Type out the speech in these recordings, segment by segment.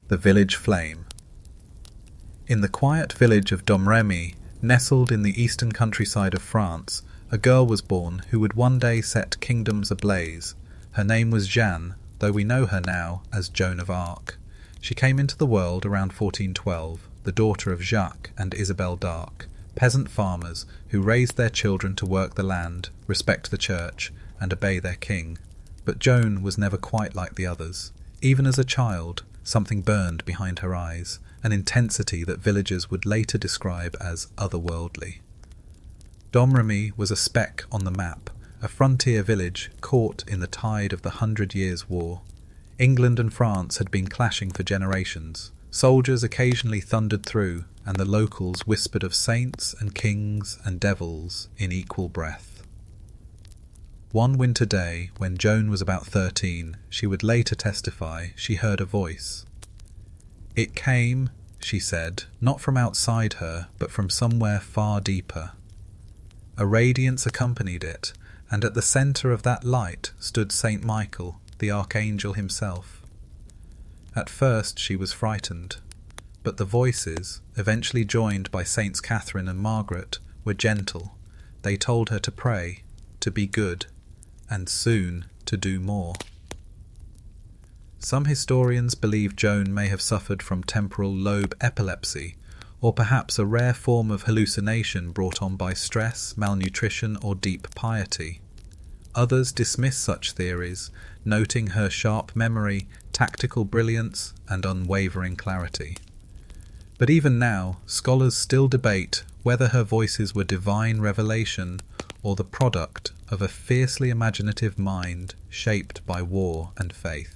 The Village Flame. In the quiet village of Domremy, nestled in the eastern countryside of France, a girl was born who would one day set kingdoms ablaze. Her name was Jeanne, though we know her now as Joan of Arc. She came into the world around 1412, the daughter of Jacques and Isabelle d'Arc, peasant farmers who raised their children to work the land, respect the church, and obey their king. But Joan was never quite like the others. Even as a child, something burned behind her eyes, an intensity that villagers would later describe as otherworldly. Domremy was a speck on the map, a frontier village caught in the tide of the 100 Years' War. England and France had been clashing for generations. Soldiers occasionally thundered through, and the locals whispered of saints and kings and devils in equal breath. One winter day, when Joan was about 13, she would later testify she heard a voice. It came, she said, not from outside her, but from somewhere far deeper. A radiance accompanied it, and at the centre of that light stood Saint Michael, the archangel himself. At first she was frightened, but the voices, eventually joined by Saints Catherine and Margaret, were gentle. They told her to pray, to be good, and soon to do more. Some historians believe Joan may have suffered from temporal lobe epilepsy, or perhaps a rare form of hallucination brought on by stress, malnutrition, or deep piety. Others dismiss such theories, noting her sharp memory, tactical brilliance, and unwavering clarity. But even now, scholars still debate whether her voices were divine revelation or the product of a fiercely imaginative mind shaped by war and faith.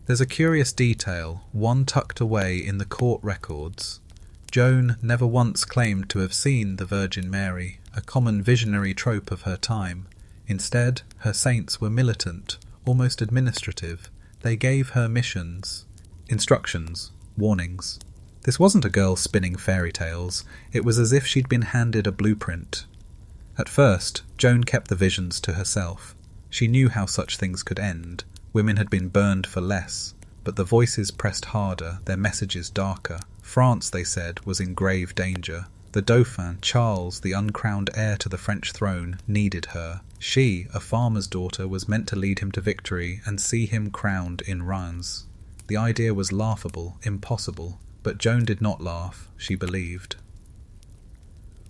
There's a curious detail, one tucked away in the court records. Joan never once claimed to have seen the Virgin Mary, a common visionary trope of her time. Instead, her saints were militant, almost administrative. They gave her missions, instructions, warnings. This wasn't a girl spinning fairy tales. It was as if she'd been handed a blueprint. At first, Joan kept the visions to herself. She knew how such things could end. Women had been burned for less, but the voices pressed harder, their messages darker. France, they said, was in grave danger. The Dauphin, Charles, the uncrowned heir to the French throne, needed her. She, a farmer's daughter, was meant to lead him to victory and see him crowned in Reims. The idea was laughable, impossible, but Joan did not laugh, she believed.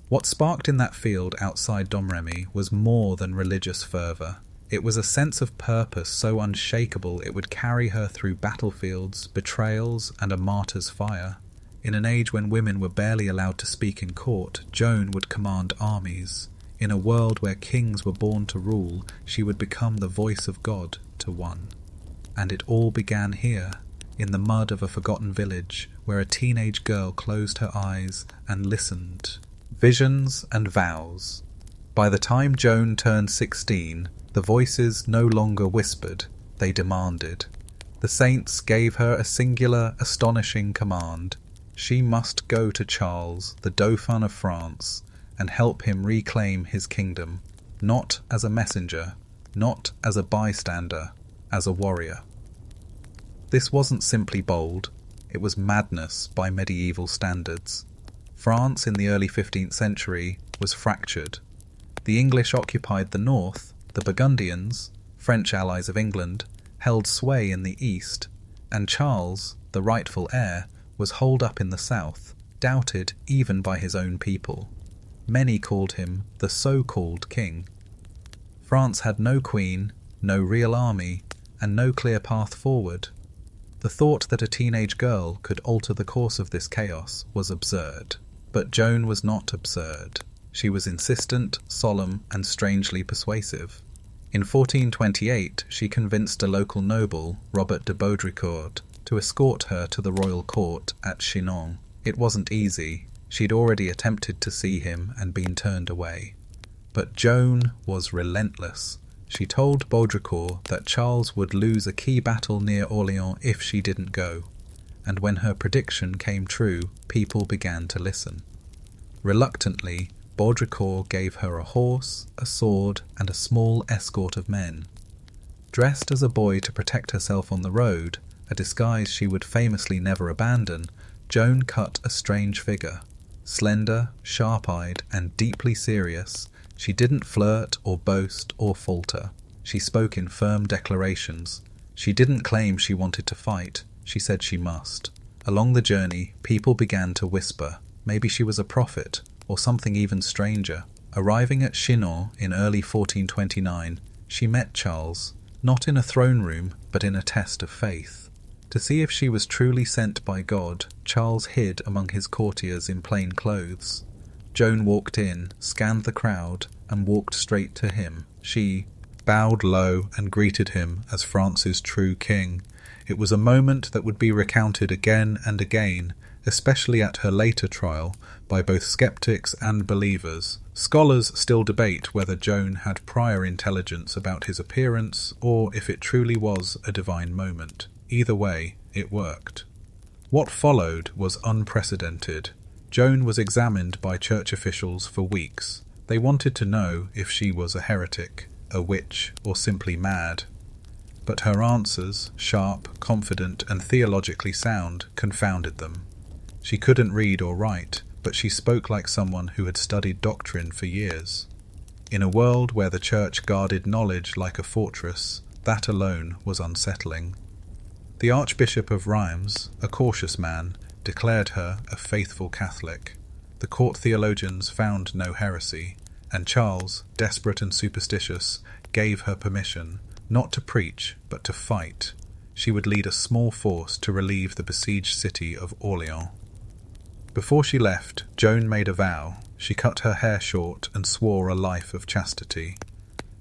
What sparked in that field outside Domremy was more than religious fervour. It was a sense of purpose so unshakable it would carry her through battlefields, betrayals, and a martyr's fire. In an age when women were barely allowed to speak in court, Joan would command armies. In a world where kings were born to rule, she would become the voice of God to one. And it all began here, in the mud of a forgotten village, where a teenage girl closed her eyes and listened. Visions and vows. By the time Joan turned 16, the voices no longer whispered, they demanded. The saints gave her a singular, astonishing command. She must go to Charles, the Dauphin of France, and help him reclaim his kingdom, not as a messenger, not as a bystander, as a warrior. This wasn't simply bold, it was madness by medieval standards. France in the early 15th century was fractured. The English occupied the north, the Burgundians, French allies of England, held sway in the east, and Charles, the rightful heir, was holed up in the south, doubted even by his own people. Many called him the so-called king. France had no queen, no real army, and no clear path forward. The thought that a teenage girl could alter the course of this chaos was absurd. But Joan was not absurd. She was insistent, solemn, and strangely persuasive. In 1428, she convinced a local noble, Robert de Baudricourt, to escort her to the royal court at Chinon. It wasn't easy. She'd already attempted to see him and been turned away. But Joan was relentless. She told Baudricourt that Charles would lose a key battle near Orléans if she didn't go. And when her prediction came true, people began to listen. Reluctantly, Baudricourt gave her a horse, a sword, and a small escort of men. Dressed as a boy to protect herself on the road, a disguise she would famously never abandon, Joan cut a strange figure. Slender, sharp-eyed, and deeply serious, she didn't flirt or boast or falter. She spoke in firm declarations. She didn't claim she wanted to fight, she said she must. Along the journey, people began to whisper. Maybe she was a prophet, or something even stranger. Arriving at Chinon in early 1429, she met Charles, not in a throne room, but in a test of faith. To see if she was truly sent by God, Charles hid among his courtiers in plain clothes. Joan walked in, scanned the crowd, and walked straight to him. She bowed low and greeted him as France's true king. It was a moment that would be recounted again and again, especially at her later trial, by both skeptics and believers. Scholars still debate whether Joan had prior intelligence about his appearance, or if it truly was a divine moment. Either way, it worked. What followed was unprecedented. Joan was examined by church officials for weeks. They wanted to know if she was a heretic, a witch, or simply mad. But her answers, sharp, confident, and theologically sound, confounded them. She couldn't read or write, but she spoke like someone who had studied doctrine for years. In a world where the church guarded knowledge like a fortress, that alone was unsettling. The Archbishop of Reims, a cautious man, declared her a faithful Catholic. The court theologians found no heresy, and Charles, desperate and superstitious, gave her permission, not to preach, but to fight. She would lead a small force to relieve the besieged city of Orleans. Before she left, Joan made a vow. She cut her hair short and swore a life of chastity.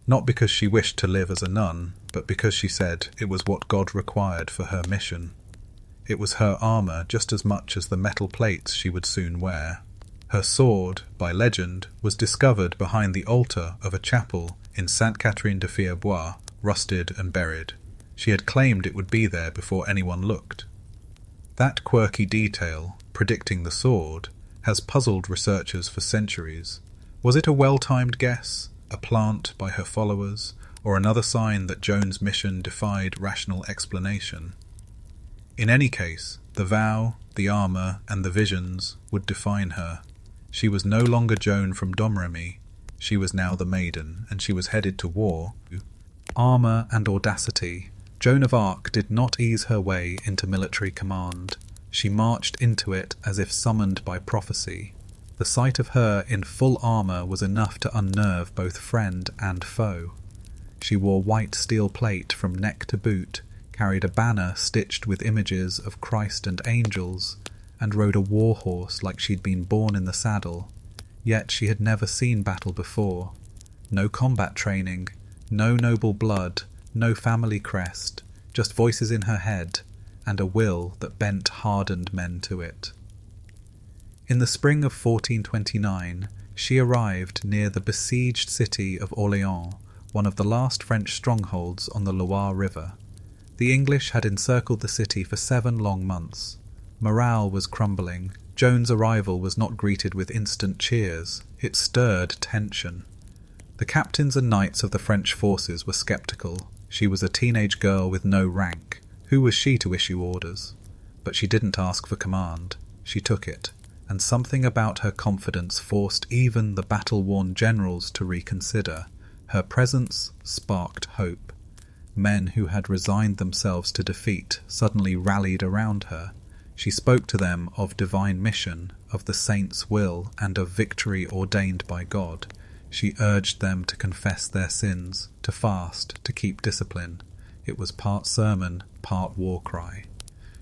Not because she wished to live as a nun, but because she said it was what God required for her mission. It was her armour just as much as the metal plates she would soon wear. Her sword, by legend, was discovered behind the altar of a chapel in Sainte Catherine de Fierbois, rusted and buried. She had claimed it would be there before anyone looked. That quirky detail, predicting the sword, has puzzled researchers for centuries. Was it a well-timed guess, a plant by her followers, or another sign that Joan's mission defied rational explanation? In any case, the vow, the armour, and the visions would define her. She was no longer Joan from Domremy. She was now the maiden, and she was headed to war. Armour and audacity. Joan of Arc did not ease her way into military command. She marched into it as if summoned by prophecy. The sight of her in full armour was enough to unnerve both friend and foe. She wore white steel plate from neck to boot, carried a banner stitched with images of Christ and angels, and rode a war horse like she'd been born in the saddle. Yet she had never seen battle before. No combat training, no noble blood, no family crest, just voices in her head, and a will that bent hardened men to it. In the spring of 1429, she arrived near the besieged city of Orleans, one of the last French strongholds on the Loire River. The English had encircled the city for 7 long months. Morale was crumbling. Joan's arrival was not greeted with instant cheers. It stirred tension. The captains and knights of the French forces were sceptical. She was a teenage girl with no rank. Who was she to issue orders? But she didn't ask for command. She took it, and something about her confidence forced even the battle-worn generals to reconsider. Her presence sparked hope. Men who had resigned themselves to defeat suddenly rallied around her. She spoke to them of divine mission, of the saint's will, and of victory ordained by God. She urged them to confess their sins, to fast, to keep discipline. It was part sermon, part war cry.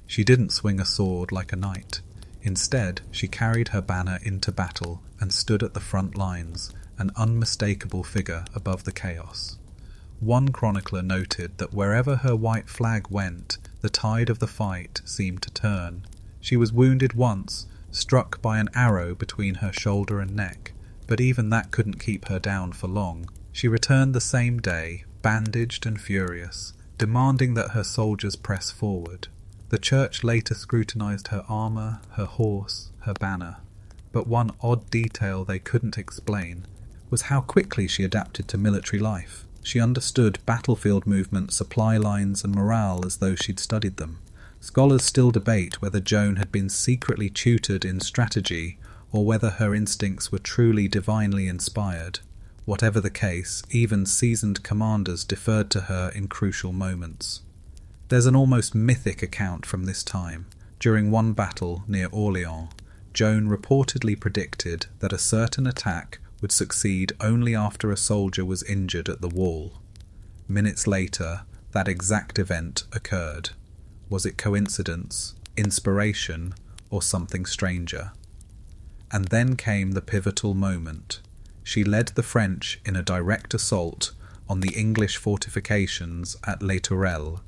She didn't swing a sword like a knight. Instead, she carried her banner into battle and stood at the front lines, an unmistakable figure above the chaos. One chronicler noted that wherever her white flag went, the tide of the fight seemed to turn. She was wounded once, struck by an arrow between her shoulder and neck, but even that couldn't keep her down for long. She returned the same day, bandaged and furious, demanding that her soldiers press forward. The church later scrutinized her armor, her horse, her banner. But one odd detail they couldn't explain was how quickly she adapted to military life. She understood battlefield movement, supply lines, and morale as though she'd studied them. Scholars still debate whether Joan had been secretly tutored in strategy or whether her instincts were truly divinely inspired. Whatever the case, even seasoned commanders deferred to her in crucial moments. There's an almost mythic account from this time. During one battle near Orleans, Joan reportedly predicted that a certain attack would succeed only after a soldier was injured at the wall. Minutes later, that exact event occurred. Was it coincidence, inspiration, or something stranger? And then came the pivotal moment. She led the French in a direct assault on the English fortifications at Les Tourelles,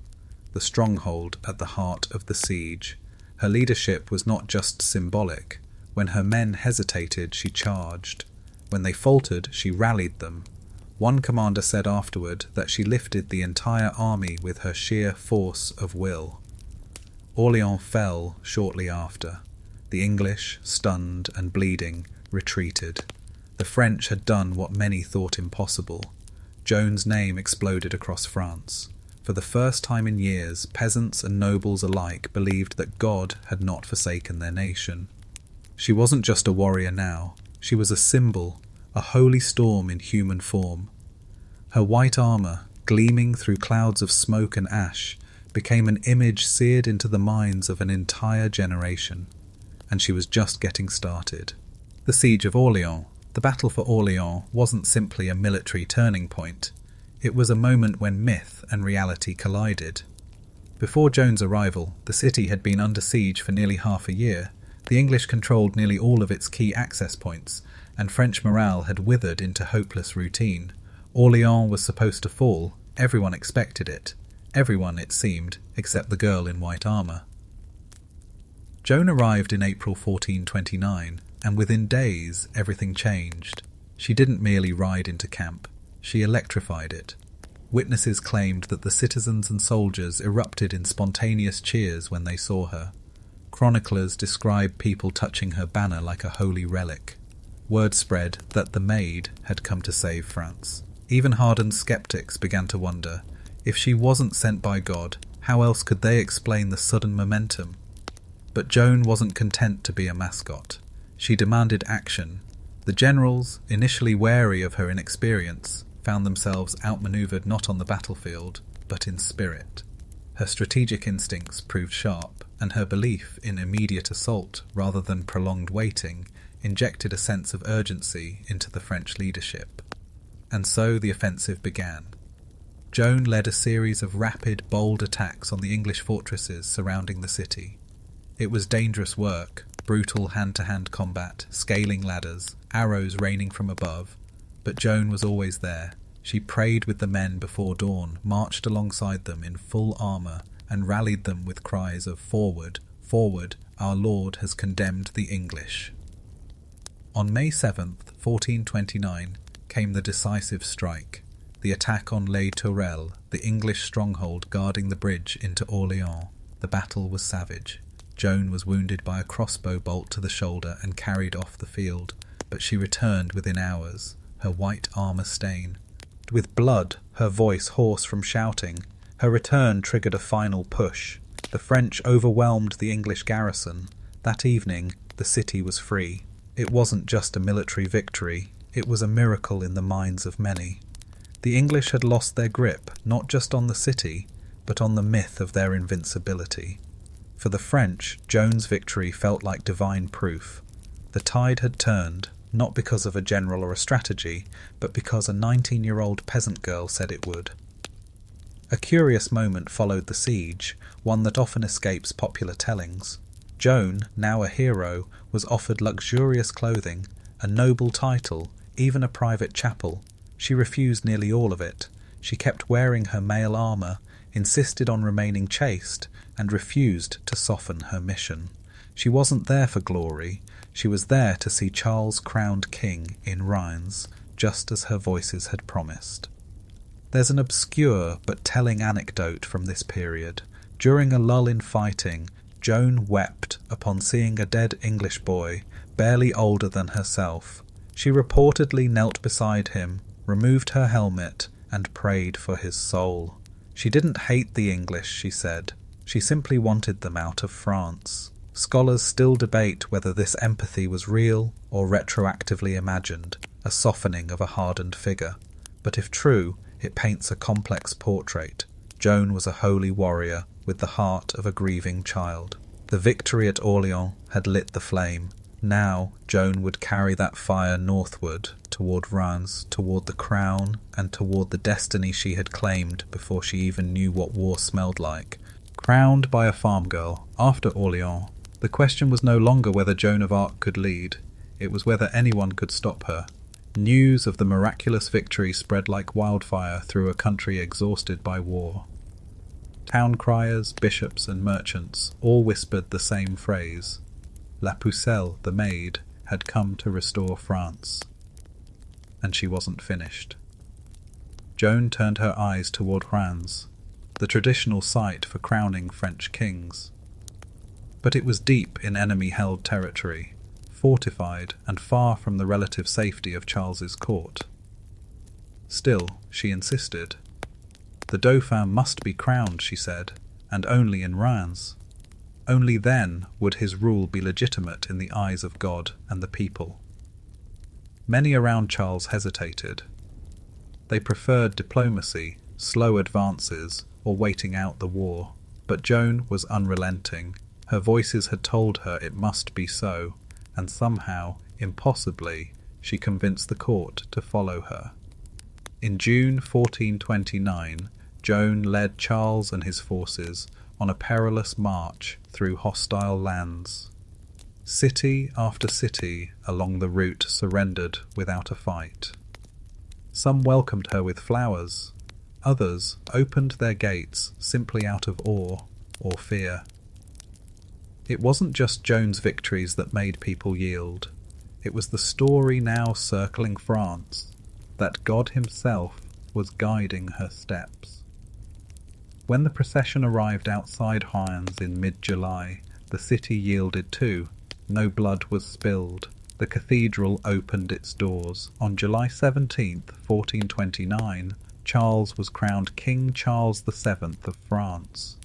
the stronghold at the heart of the siege. Her leadership was not just symbolic. When her men hesitated, she charged. When they faltered, she rallied them. One commander said afterward that she lifted the entire army with her sheer force of will. Orleans fell shortly after. The English, stunned and bleeding, retreated. The French had done what many thought impossible. Joan's name exploded across France. For the first time in years, peasants and nobles alike believed that God had not forsaken their nation. She wasn't just a warrior now. She was a symbol, a holy storm in human form. Her white armour, gleaming through clouds of smoke and ash, became an image seared into the minds of an entire generation. And she was just getting started. The Siege of Orleans. The battle for Orleans wasn't simply a military turning point. It was a moment when myth and reality collided. Before Joan's arrival, the city had been under siege for nearly half a year. The English controlled nearly all of its key access points, and French morale had withered into hopeless routine. Orleans was supposed to fall. Everyone expected it. Everyone, it seemed, except the girl in white armour. Joan arrived in April 1429, and within days everything changed. She didn't merely ride into camp, she electrified it. Witnesses claimed that the citizens and soldiers erupted in spontaneous cheers when they saw her. Chroniclers describe people touching her banner like a holy relic. Word spread that the Maid had come to save France. Even hardened skeptics began to wonder, if she wasn't sent by God, how else could they explain the sudden momentum? But Joan wasn't content to be a mascot. She demanded action. The generals, initially wary of her inexperience, found themselves outmaneuvered not on the battlefield, but in spirit. Her strategic instincts proved sharp, and her belief in immediate assault rather than prolonged waiting injected a sense of urgency into the French leadership. And so the offensive began. Joan led a series of rapid, bold attacks on the English fortresses surrounding the city. It was dangerous work, brutal hand-to-hand combat, scaling ladders, arrows raining from above. But Joan was always there. She prayed with the men before dawn, marched alongside them in full armour, and rallied them with cries of "Forward, forward, our Lord has condemned the English." On May 7th, 1429, came the decisive strike, the attack on Les Tourelles, the English stronghold guarding the bridge into Orleans. The battle was savage. Joan was wounded by a crossbow bolt to the shoulder and carried off the field, but she returned within hours, her white armour stained. With blood, her voice hoarse from shouting, her return triggered a final push. The French overwhelmed the English garrison. That evening, the city was free. It wasn't just a military victory, it was a miracle in the minds of many. The English had lost their grip, not just on the city, but on the myth of their invincibility. For the French, Joan's victory felt like divine proof. The tide had turned, not because of a general or a strategy, but because a 19-year-old peasant girl said it would. A curious moment followed the siege, one that often escapes popular tellings. Joan, now a hero, was offered luxurious clothing, a noble title, even a private chapel. She refused nearly all of it. She kept wearing her mail armour, insisted on remaining chaste, and refused to soften her mission. She wasn't there for glory. She was there to see Charles crowned king in Reims, just as her voices had promised. There's an obscure but telling anecdote from this period. During a lull in fighting, Joan wept upon seeing a dead English boy, barely older than herself. She reportedly knelt beside him, removed her helmet, and prayed for his soul. She didn't hate the English, she said. She simply wanted them out of France. Scholars still debate whether this empathy was real or retroactively imagined, a softening of a hardened figure. But if true, it paints a complex portrait. Joan was a holy warrior with the heart of a grieving child. The victory at Orléans had lit the flame. Now Joan would carry that fire northward, toward Reims, toward the crown, and toward the destiny she had claimed before she even knew what war smelled like. Crowned by a farm girl after Orléans, the question was no longer whether Joan of Arc could lead, it was whether anyone could stop her. News of the miraculous victory spread like wildfire through a country exhausted by war. Town criers, bishops and merchants all whispered the same phrase. La Pucelle, the maid, had come to restore France. And she wasn't finished. Joan turned her eyes toward Reims, the traditional site for crowning French kings. But it was deep in enemy-held territory, fortified and far from the relative safety of Charles's court. Still, she insisted. The Dauphin must be crowned, she said, and only in Reims. Only then would his rule be legitimate in the eyes of God and the people. Many around Charles hesitated. They preferred diplomacy, slow advances, or waiting out the war. But Joan was unrelenting. Her voices had told her it must be so, and somehow, impossibly, she convinced the court to follow her. In June 1429, Joan led Charles and his forces on a perilous march through hostile lands. City after city along the route surrendered without a fight. Some welcomed her with flowers, others opened their gates simply out of awe or fear. It wasn't just Joan's victories that made people yield. It was the story now circling France, that God himself was guiding her steps. When the procession arrived outside Reims in mid-July, the city yielded too. No blood was spilled. The cathedral opened its doors. On July 17th, 1429, Charles was crowned King Charles VII of France.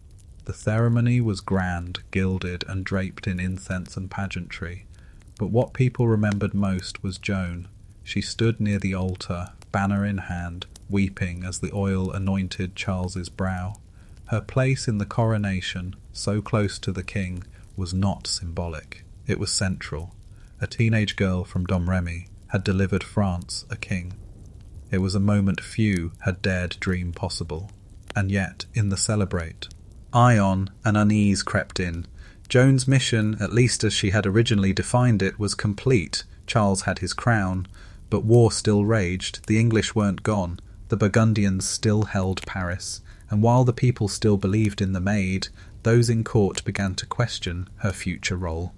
The ceremony was grand, gilded and draped in incense and pageantry. But what people remembered most was Joan. She stood near the altar, banner in hand, weeping as the oil anointed Charles's brow. Her place in the coronation, so close to the king, was not symbolic. It was central. A teenage girl from Domremy had delivered France a king. It was a moment few had dared dream possible. And yet, in the celebrate, an unease crept in. Joan's mission, at least as she had originally defined it, was complete. Charles had his crown, but war still raged. The English weren't gone. The Burgundians still held Paris. And while the people still believed in the maid, those in court began to question her future role.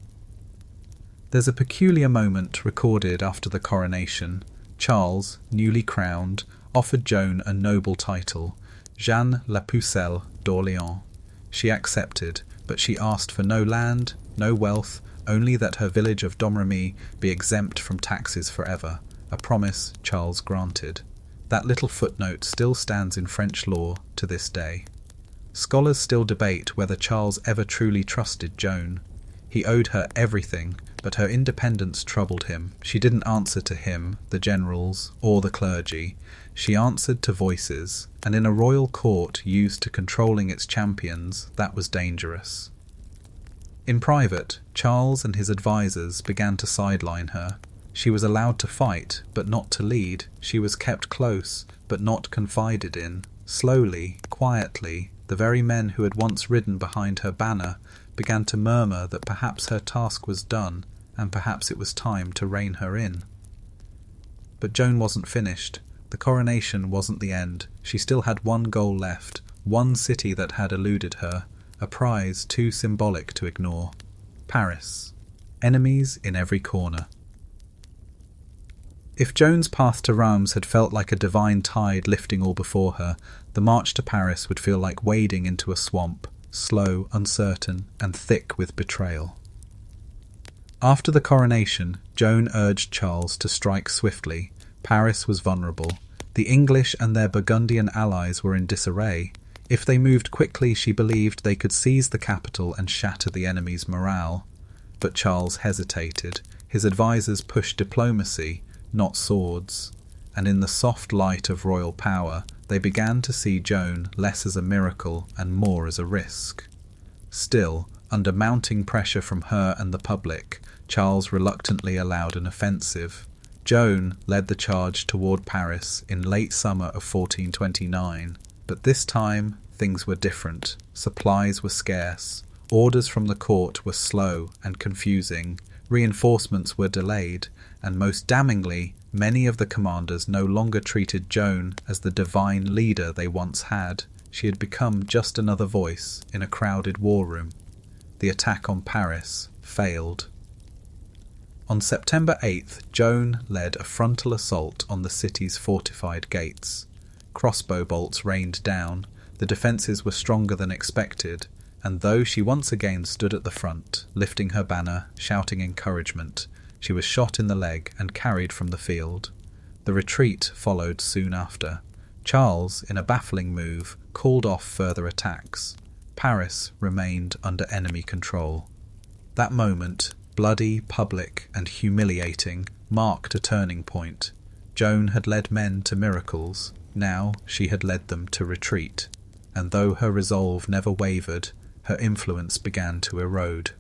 There's a peculiar moment recorded after the coronation. Charles, newly crowned, offered Joan a noble title, Jeanne la Pucelle d'Orléans. She accepted, but she asked for no land, no wealth, only that her village of Domremy be exempt from taxes forever, a promise Charles granted. That little footnote still stands in French law to this day. Scholars still debate whether Charles ever truly trusted Joan. He owed her everything, but her independence troubled him. She didn't answer to him, the generals, or the clergy. She answered to voices, and in a royal court used to controlling its champions, that was dangerous. In private, Charles and his advisers began to sideline her. She was allowed to fight, but not to lead. She was kept close, but not confided in. Slowly, quietly, the very men who had once ridden behind her banner began to murmur that perhaps her task was done, and perhaps it was time to rein her in. But Joan wasn't finished. The coronation wasn't the end. She still had one goal left, one city that had eluded her, a prize too symbolic to ignore. Paris. Enemies in every corner. If Joan's path to Reims had felt like a divine tide lifting all before her, the march to Paris would feel like wading into a swamp, slow, uncertain, and thick with betrayal. After the coronation, Joan urged Charles to strike swiftly. Paris was vulnerable. The English and their Burgundian allies were in disarray. If they moved quickly, she believed they could seize the capital and shatter the enemy's morale. But Charles hesitated. His advisors pushed diplomacy, not swords, and in the soft light of royal power, they began to see Joan less as a miracle and more as a risk. Still, under mounting pressure from her and the public, Charles reluctantly allowed an offensive. Joan led the charge toward Paris in late summer of 1429, but this time things were different. Supplies were scarce, orders from the court were slow and confusing, reinforcements were delayed, and most damningly, many of the commanders no longer treated Joan as the divine leader they once had. She had become just another voice in a crowded war room. The attack on Paris failed. On September 8th, Joan led a frontal assault on the city's fortified gates. Crossbow bolts rained down, the defences were stronger than expected, and though she once again stood at the front, lifting her banner, shouting encouragement, she was shot in the leg and carried from the field. The retreat followed soon after. Charles, in a baffling move, called off further attacks. Paris remained under enemy control. That moment, bloody, public, and humiliating, marked a turning point. Joan had led men to miracles. Now she had led them to retreat. And though her resolve never wavered, her influence began to erode.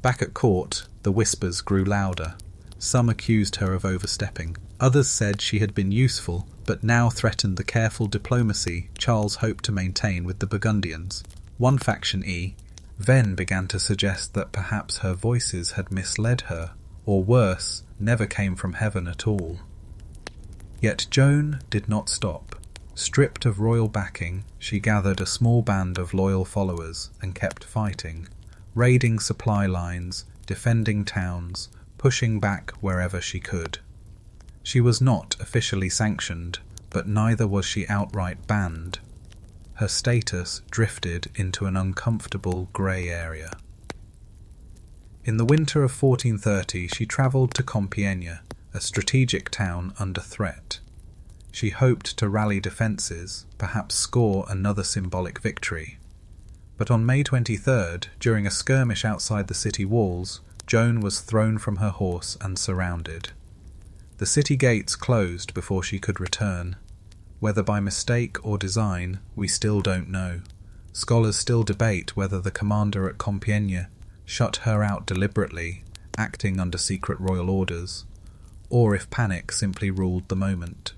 Back at court, the whispers grew louder. Some accused her of overstepping. Others said she had been useful, but now threatened the careful diplomacy Charles hoped to maintain with the Burgundians. One faction then began to suggest that perhaps her voices had misled her, or worse, never came from heaven at all. Yet Joan did not stop. Stripped of royal backing, she gathered a small band of loyal followers and kept fighting, raiding supply lines, defending towns, pushing back wherever she could. She was not officially sanctioned, but neither was she outright banned. Her status drifted into an uncomfortable grey area. In the winter of 1430, she travelled to Compiègne, a strategic town under threat. She hoped to rally defences, perhaps score another symbolic victory. But on May 23rd, during a skirmish outside the city walls, Joan was thrown from her horse and surrounded. The city gates closed before she could return. Whether by mistake or design, we still don't know. Scholars still debate whether the commander at Compiègne shut her out deliberately, acting under secret royal orders, or if panic simply ruled the moment.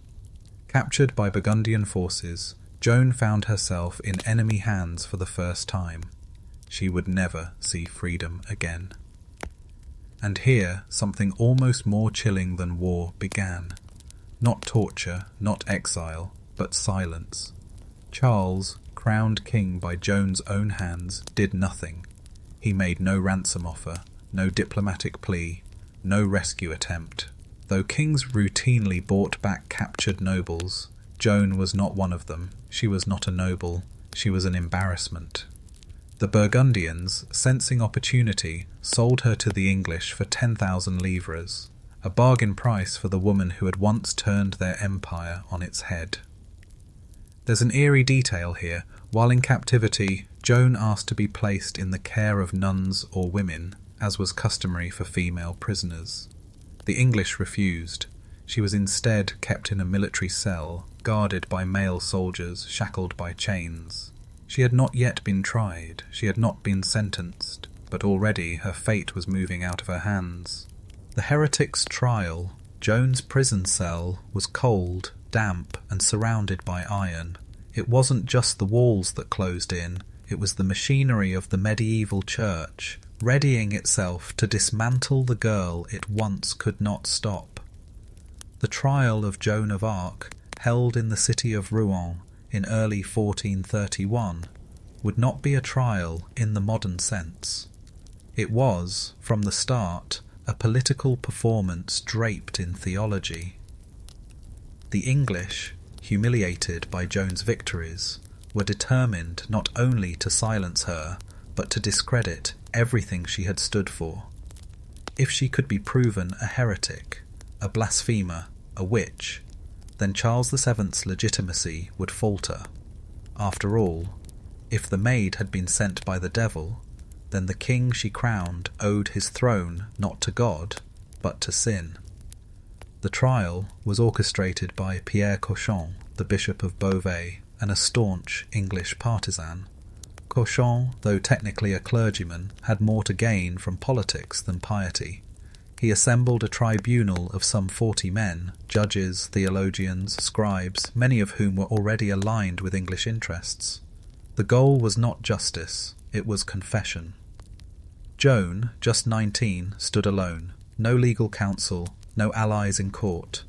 Captured by Burgundian forces, Joan found herself in enemy hands for the first time. She would never see freedom again. And here, something almost more chilling than war began. Not torture, not exile, but silence. Charles, crowned king by Joan's own hands, did nothing. He made no ransom offer, no diplomatic plea, no rescue attempt. Though kings routinely bought back captured nobles, Joan was not one of them. She was not a noble. She was an embarrassment. The Burgundians, sensing opportunity, sold her to the English for 10,000 livres, a bargain price for the woman who had once turned their empire on its head. There's an eerie detail here. While in captivity, Joan asked to be placed in the care of nuns or women, as was customary for female prisoners. The English refused. She was instead kept in a military cell, guarded by male soldiers, shackled by chains. She had not yet been tried, she had not been sentenced, but already her fate was moving out of her hands. The heretic's trial, Joan's prison cell, was cold, damp, and surrounded by iron. It wasn't just the walls that closed in, it was the machinery of the medieval church, readying itself to dismantle the girl it once could not stop. The trial of Joan of Arc, held in the city of Rouen in early 1431, would not be a trial in the modern sense. It was, from the start, a political performance draped in theology. The English, humiliated by Joan's victories, were determined not only to silence her, but to discredit everything she had stood for. If she could be proven a heretic, a blasphemer, a witch, then Charles VII's legitimacy would falter. After all, if the maid had been sent by the devil, then the king she crowned owed his throne not to God, but to sin. The trial was orchestrated by Pierre Cauchon, the Bishop of Beauvais, and a staunch English partisan. Cauchon, though technically a clergyman, had more to gain from politics than piety. He assembled a tribunal of some 40 men, judges, theologians, scribes, many of whom were already aligned with English interests. The goal was not justice, it was confession. Joan, just 19, stood alone. No legal counsel, no allies in court.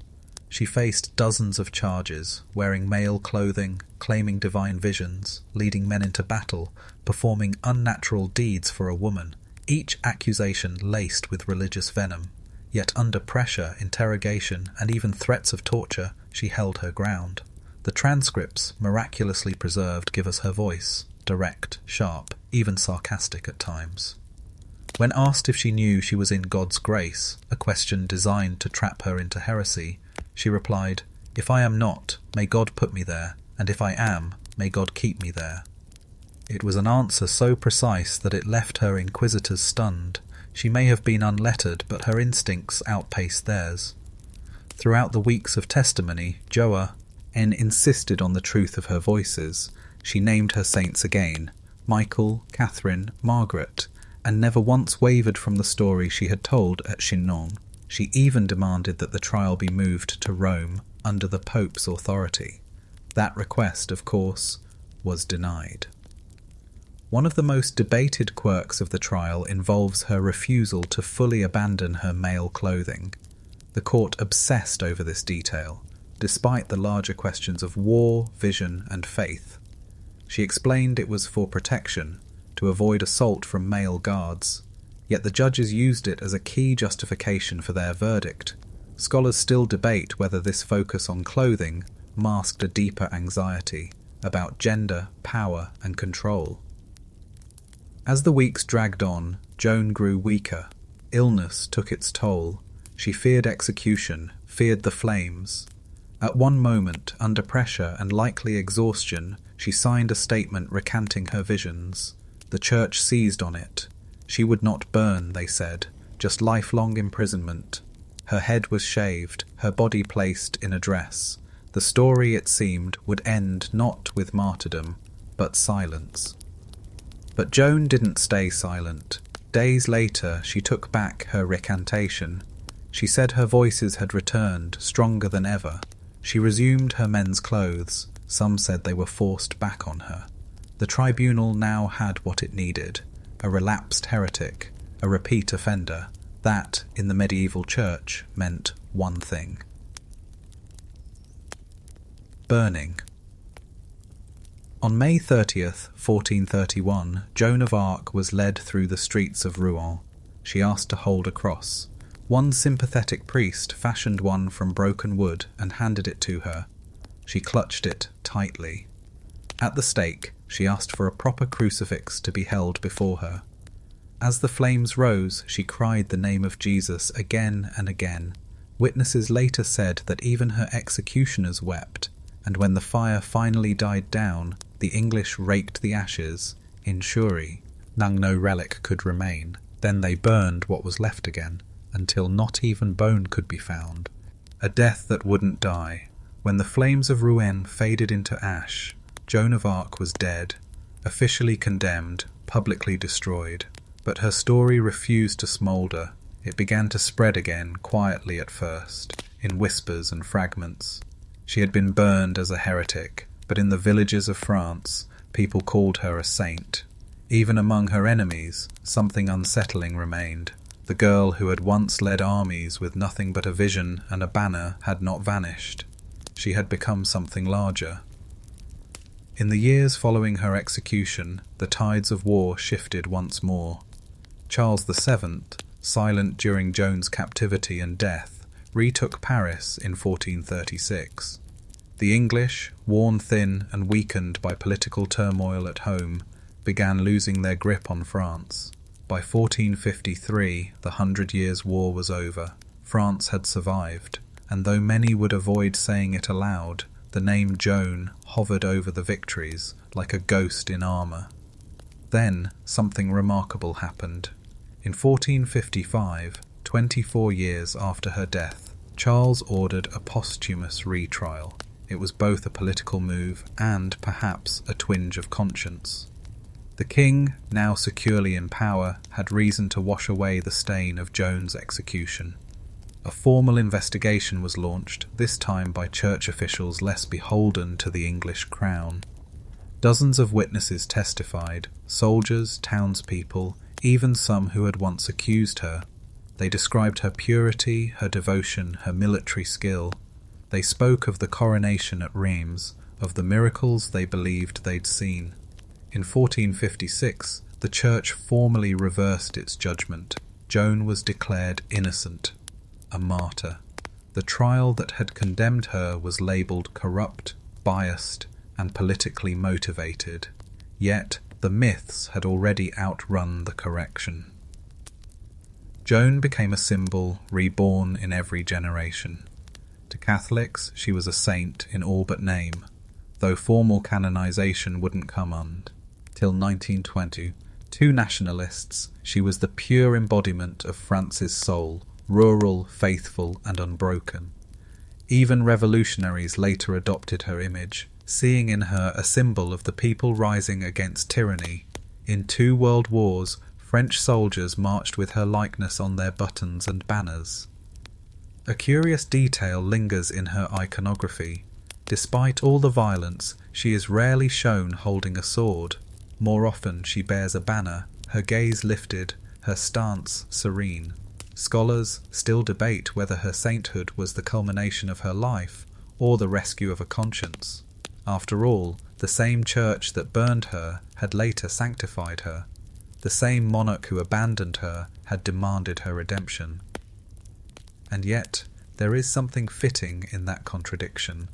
She faced dozens of charges, wearing male clothing, claiming divine visions, leading men into battle, performing unnatural deeds for a woman, each accusation laced with religious venom. Yet under pressure, interrogation, and even threats of torture, she held her ground. The transcripts, miraculously preserved, give us her voice, direct, sharp, even sarcastic at times. When asked if she knew she was in God's grace, a question designed to trap her into heresy, she replied, "If I am not, may God put me there, and if I am, may God keep me there." It was an answer so precise that it left her inquisitors stunned. She may have been unlettered, but her instincts outpaced theirs. Throughout the weeks of testimony, Joan insisted on the truth of her voices. She named her saints again, Michael, Catherine, Margaret, and never once wavered from the story she had told at Chinon. She even demanded that the trial be moved to Rome under the Pope's authority. That request, of course, was denied. One of the most debated quirks of the trial involves her refusal to fully abandon her male clothing. The court obsessed over this detail, despite the larger questions of war, vision, and faith. She explained it was for protection, to avoid assault from male guards, yet the judges used it as a key justification for their verdict. Scholars still debate whether this focus on clothing masked a deeper anxiety about gender, power, and control. As the weeks dragged on, Joan grew weaker. Illness took its toll. She feared execution, feared the flames. At one moment, under pressure and likely exhaustion, she signed a statement recanting her visions. The church seized on it. She would not burn, they said, just lifelong imprisonment. Her head was shaved, her body placed in a dress. The story, it seemed, would end not with martyrdom, but silence. But Joan didn't stay silent. Days later, she took back her recantation. She said her voices had returned, stronger than ever. She resumed her men's clothes. Some said they were forced back on her. The tribunal now had what it needed: a relapsed heretic, a repeat offender. That, in the medieval church, meant one thing: burning. On May 30th, 1431, Joan of Arc was led through the streets of Rouen. She asked to hold a cross. One sympathetic priest fashioned one from broken wood and handed it to her. She clutched it tightly. At the stake, she asked for a proper crucifix to be held before her. As the flames rose, she cried the name of Jesus again and again. Witnesses later said that even her executioners wept, and when the fire finally died down, the English raked the ashes in Shuri. No relic could remain. Then they burned what was left again, until not even bone could be found. A death that wouldn't die. When the flames of Rouen faded into ash, Joan of Arc was dead, officially condemned, publicly destroyed. But her story refused to smoulder. It began to spread again, quietly at first, in whispers and fragments. She had been burned as a heretic, but in the villages of France, people called her a saint. Even among her enemies, something unsettling remained. The girl who had once led armies with nothing but a vision and a banner had not vanished. She had become something larger. In the years following her execution, the tides of war shifted once more. Charles VII, silent during Joan's captivity and death, retook Paris in 1436. The English, worn thin and weakened by political turmoil at home, began losing their grip on France. By 1453, the 100 Years' War was over. France had survived, and though many would avoid saying it aloud, the name Joan hovered over the victories, like a ghost in armour. Then something remarkable happened. In 1455, 24 years after her death, Charles ordered a posthumous retrial. It was both a political move and perhaps a twinge of conscience. The king, now securely in power, had reason to wash away the stain of Joan's execution. A formal investigation was launched, this time by church officials less beholden to the English crown. Dozens of witnesses testified, soldiers, townspeople, even some who had once accused her. They described her purity, her devotion, her military skill. They spoke of the coronation at Reims, of the miracles they believed they'd seen. In 1456, the church formally reversed its judgment. Joan was declared innocent, a martyr. The trial that had condemned her was labelled corrupt, biased, and politically motivated. Yet the myths had already outrun the correction. Joan became a symbol reborn in every generation. To Catholics, she was a saint in all but name, though formal canonization wouldn't come till 1920. To nationalists, she was the pure embodiment of France's soul, rural, faithful, and unbroken. Even revolutionaries later adopted her image, seeing in her a symbol of the people rising against tyranny. In 2 world wars, French soldiers marched with her likeness on their buttons and banners. A curious detail lingers in her iconography. Despite all the violence, she is rarely shown holding a sword. More often she bears a banner, her gaze lifted, her stance serene. Scholars still debate whether her sainthood was the culmination of her life or the rescue of a conscience. After all, the same church that burned her had later sanctified her. The same monarch who abandoned her had demanded her redemption. And yet, there is something fitting in that contradiction.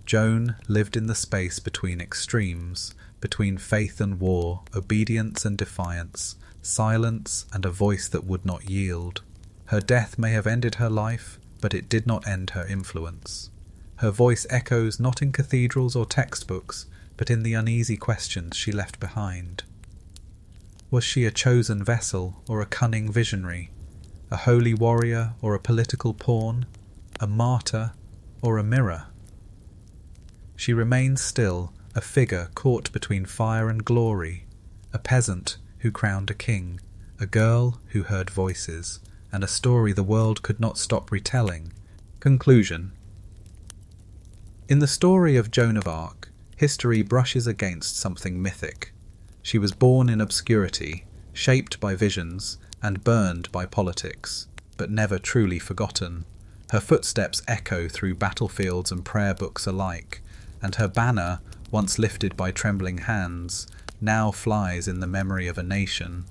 Joan lived in the space between extremes, between faith and war, obedience and defiance, silence and a voice that would not yield. Her death may have ended her life, but it did not end her influence. Her voice echoes not in cathedrals or textbooks, but in the uneasy questions she left behind. Was she a chosen vessel or a cunning visionary? A holy warrior or a political pawn? A martyr or a mirror? She remains still, a figure caught between fire and glory, a peasant who crowned a king, a girl who heard voices, and a story the world could not stop retelling. Conclusion. In the story of Joan of Arc, history brushes against something mythic. She was born in obscurity, shaped by visions, and burned by politics, but never truly forgotten. Her footsteps echo through battlefields and prayer books alike, and her banner, once lifted by trembling hands, now flies in the memory of a nation.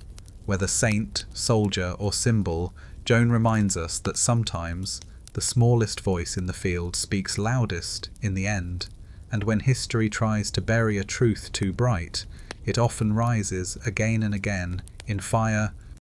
Whether saint, soldier, or symbol, Joan reminds us that sometimes the smallest voice in the field speaks loudest in the end, and when history tries to bury a truth too bright, it often rises again and again in fire